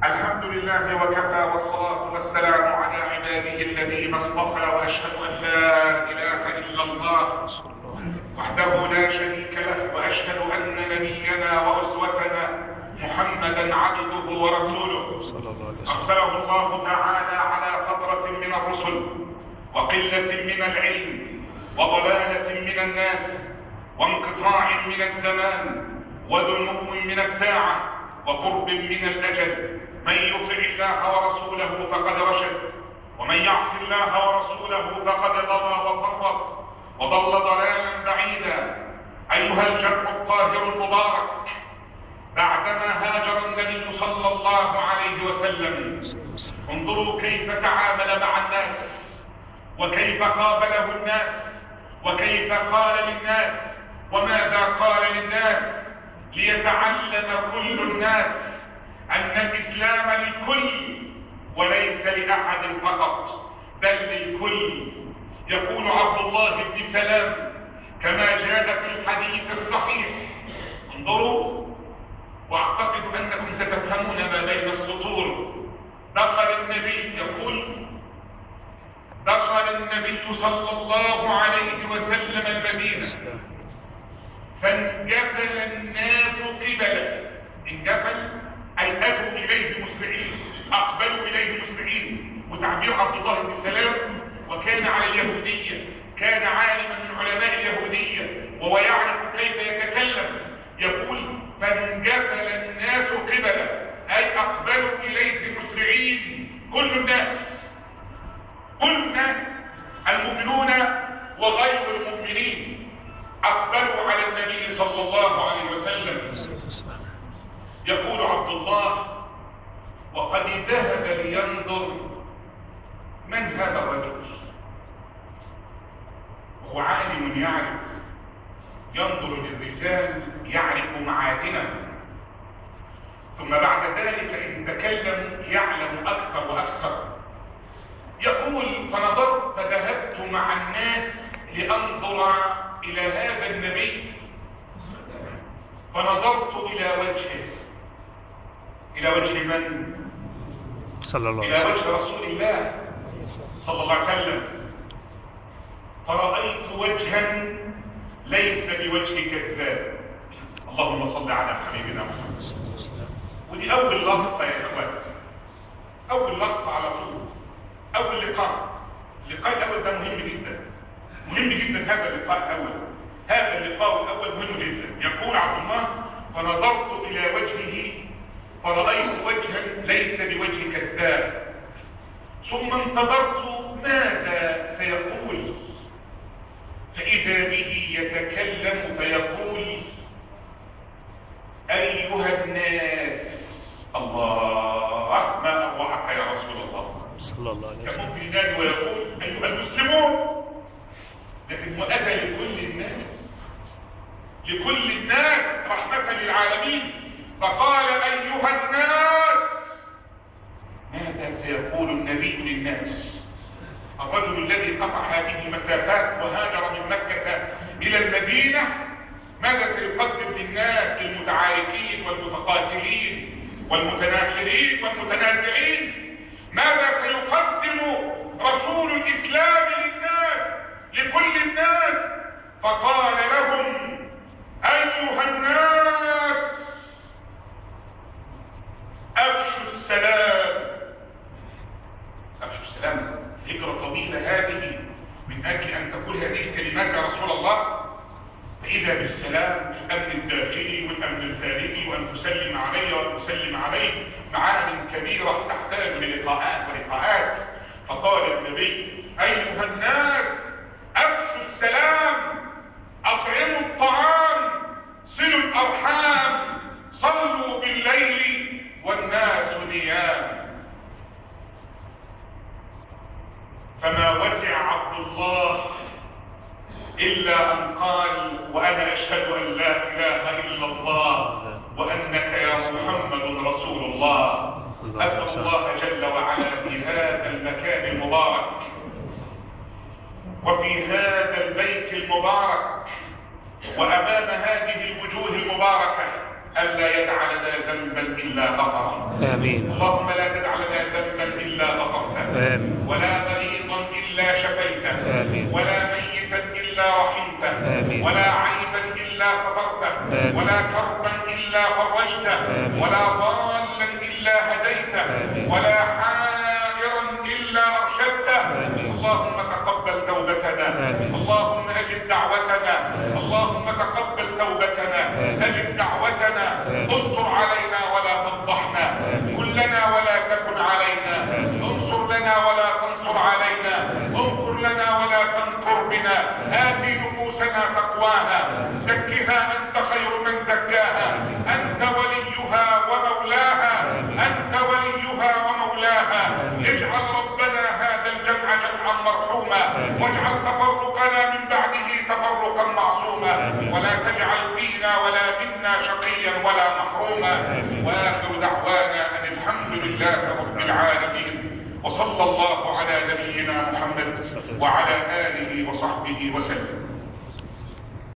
الحمد لله وكفى، والصلاة والسلام على عباده الذين اصطفى، وأشهد أن لا إله إلا الله وحده لا شريك له، وأشهد أن نبينا وأسوتنا محمدا عبده ورسوله أرسله الله تعالى على فترة من الرسل وقلة من العلم وضلالة من الناس وانقطاع من الزمان ودنو من الساعة وقرب من الأجل. من يطع الله ورسوله فقد رشد، ومن يعص الله ورسوله فقد ضل وفرط وضل ضلالا بعيدا. أيها الجمع الطاهر المبارك، بعدما هاجر النبي صلى الله عليه وسلم انظروا كيف تعامل مع الناس، وكيف قابله الناس، وكيف قال للناس، وماذا قال للناس، ليتعلم كل الناس أن الإسلام للكل وليس لأحد فقط بل للكل. يقول عبد الله بن سلام كما جاء في الحديث الصحيح، انظروا واعتقد أنكم ستفهمون ما بين السطور. دخل النبي، يقول دخل النبي صلى الله عليه وسلم المدينة فانجفل الناس قبله. انجفل أي أتوا إليه مسرعين، أقبلوا إليه مسرعين. وتعبير عبد الله بن سلام وكان على اليهودية، كان عالما من علماء اليهودية وهو يعرف كيف يتكلم. يقول فانجفل الناس قبله أي أقبلوا إليه مسرعين. كل الناس، كل الناس المؤمنون وغير المؤمنين أقبلوا على النبي صلى الله عليه وسلم. يقول عبد الله وقد ذهب لينظر من هذا الرجل، وهو عالم يعرف، ينظر للرجال يعرف معادنه، ثم بعد ذلك إن تكلم يعلم أكثر وأكثر. يقول فنظرت فذهبت مع الناس لأنظر إلى هذا النبي، فنظرت إلى وجهه. إلى وجه من؟ صلى الله عليه وسلم. إلى وجه رسول الله صلى الله عليه وسلم، فرأيت وجها ليس بوجه كذاب. اللهم صل على حبيبنا محمد. ودي أول لقطة يا إخوات، أول لقطة على طول، أول لقاء. اللقاء الأول ده مهم جدا، مهم جدا. هذا اللقاء الأول، هذا اللقاء الأول مهم جدا. يقول عبد الله فنظرت إلى وجهه فرأيت وجها ليس بوجه كذاب، ثم انتظرت ماذا سيقول، فإذا به يتكلم فيقول أيها الناس. الله، ما أروعك يا رسول الله صلى الله عليه وسلم. يقوم ينادي ويقول أيها المسلمون، لكن وأتى لكل الناس، لكل الناس رحمة للعالمين. فقال أيها الناس. ماذا سيقول النبي للناس؟ الرجل الذي قطع هذه المسافات وهاجر من مكة إلى المدينة، ماذا سيقدم للناس، للمتعاركين والمتقاتلين والمتناحرين والمتنازعين؟ ماذا سيقدم رسول الإسلام للناس، لكل الناس؟ فقال لهم أيها الناس أفشوا السلام. أفشوا السلام. هجرة طويلة هذه من أجل أن تقول هذه الكلمات يا رسول الله. فإذا بالسلام، الأمن الداخلي والأمن الخارجي، وأن تسلم علي وأن تسلم عليه، معان كبيرة تحتاج للقاءات ولقاءات. فقال النبي أيها الناس أفشوا السلام، أطعموا الطعام، صلوا الأرحام، صلوا بالليل والناس نيام. فما وسع عبد الله إلا أن قال وأنا أشهد أن لا إله إلا الله وأنك يا محمد رسول الله. أسأل الله جل وعلا في هذا المكان المبارك وفي هذا البيت المبارك وأمام هذه الوجوه المباركة ألا يجعل ذنبا إلا غفره. آمين. اللهم لا تدع لنا ذنبا إلا غفرته، آمين. ولا مريضا إلا شفيته، آمين. ولا ميتا إلا رحمته، آمين. ولا عيبا إلا سترته، آمين. ولا كربا إلا فرجته، آمين. ولا ضالا إلا هديته، آمين. ولا حائرا إلا أرشدته. آمين. اللهم تقبل توبتنا، آمين. اللهم أجب دعوتنا، اللهم تقبل توبتنا، أجب دعوتنا، استر علينا ولا تفضحنا، كن لنا ولا تكن علينا، انصر لنا ولا تنصر علينا، انكر لنا ولا تنكر بنا، آتي نفوسنا تقواها، زكها أنت خير من زكاها، أنت وليها ومولاها، أنت وليها ومولاها. اجعل ربنا هذا الجمع جمعا مرحوما، واجعل تفرقنا من بعده تفرقا معصوما، ولا تجعل فينا ولا منا شقيا ولا محروما. وآخر دعوانا أن الحمد لله رب العالمين، وصلى الله على نبينا محمد وعلى آله وصحبه وسلم.